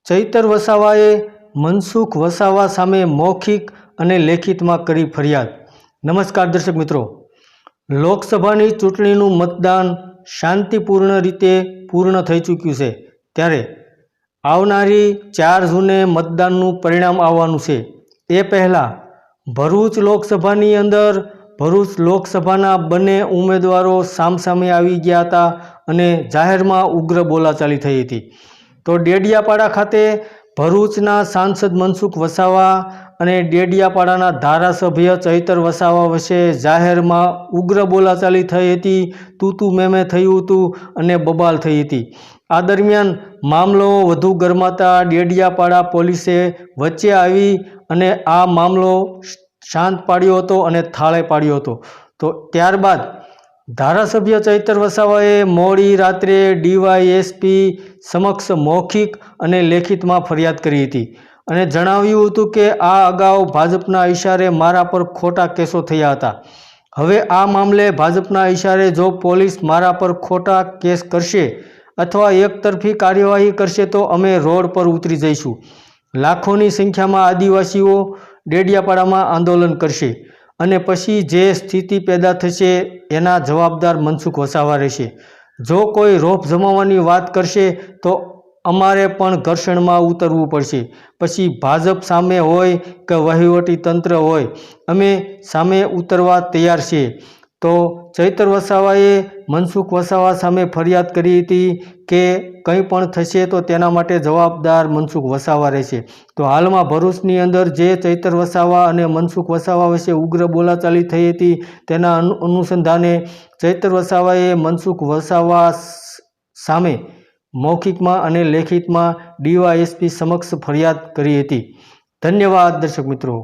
ચૈતર વસાવાએ મનસુખ વસાવા સામે મૌખિક અને લેખિતમાં કરી ફરિયાદ। નમસ્કાર દર્શક મિત્રો, લોકસભાની ચૂંટણીનું મતદાન શાંતિપૂર્ણ રીતે પૂર્ણ થઈ ચૂક્યું છે, ત્યારે આવનારી 4 જૂને મતદાનનું પરિણામ આવવાનું છે। એ પહેલાં ભરૂચ લોકસભાની અંદર ભરૂચ લોકસભાના બંને ઉમેદવારો સામસામે આવી ગયા હતા અને જાહેરમાં ઉગ્ર બોલાચાલી થઈ હતી। તો ડેડિયાપાડા ખાતે ભરૂચના સાંસદ મનસુખ વસાવા અને ડેડિયાપાડાના ધારાસભ્ય ચૈતર વસાવા વચ્ચે જાહેરમાં ઉગ્ર બોલાચાલી થઈ હતી, તૂતું મેમે થયું હતું અને બબાલ થઈ હતી। આ દરમિયાન મામલો વધુ ગરમાતા ડેડિયાપાડા પોલીસે વચ્ચે આવી અને આ મામલો શાંત પાડ્યો હતો અને થાળે પાડ્યો હતો। તો ત્યારબાદ ધારાસભ્ય ચૈતર વસાવાએ મોડી રાત્રે ડીવાયએસપી સમક્ષ મૌખિક અને લેખિતમાં ફરિયાદ કરી હતી અને જણાવ્યું હતું કે આ અગાઉ ભાજપના ઇશારે મારા પર ખોટા કેસો થયા હતા। હવે આ મામલે ભાજપના ઇશારે જો પોલીસ મારા પર ખોટા કેસ કરશે અથવા એકતરફી કાર્યવાહી કરશે તો અમે રોડ પર ઉતરી જઈશું। લાખોની સંખ્યામાં આદિવાસીઓ ડેડિયાપાડામાં આંદોલન કરશે અને પછી જે સ્થિતિ પેદા થશે એના જવાબદાર મનસુખ વસાવા રહેશે। જો કોઈ રોફ જમાવવાની વાત કરશે તો અમારે પણ ઘર્ષણમાં ઉતરવું પડશે। પછી ભાજપ સામે હોય કે વહીવટી તંત્ર હોય, અમે સામે ઉતરવા તૈયાર છીએ। તો ચૈતર વસાવાએ મનસુખ વસાવા સામે ફરિયાદ કરી હતી કે કંઈ પણ થશે તો તેના માટે જવાબદાર મનસુખ વસાવા રહેશે। તો હાલમાં ભરૂચની અંદર જે ચૈતર વસાવા અને મનસુખ વસાવા વિશે ઉગ્ર બોલાચાલી થઈ હતી તેના અનુસંધાને ચૈતર વસાવાએ મનસુખ વસાવા સામે મૌખિકમાં અને લેખિતમાં ડીવાયએસપી સમક્ષ ફરિયાદ કરી હતી। ધન્યવાદ દર્શક મિત્રો।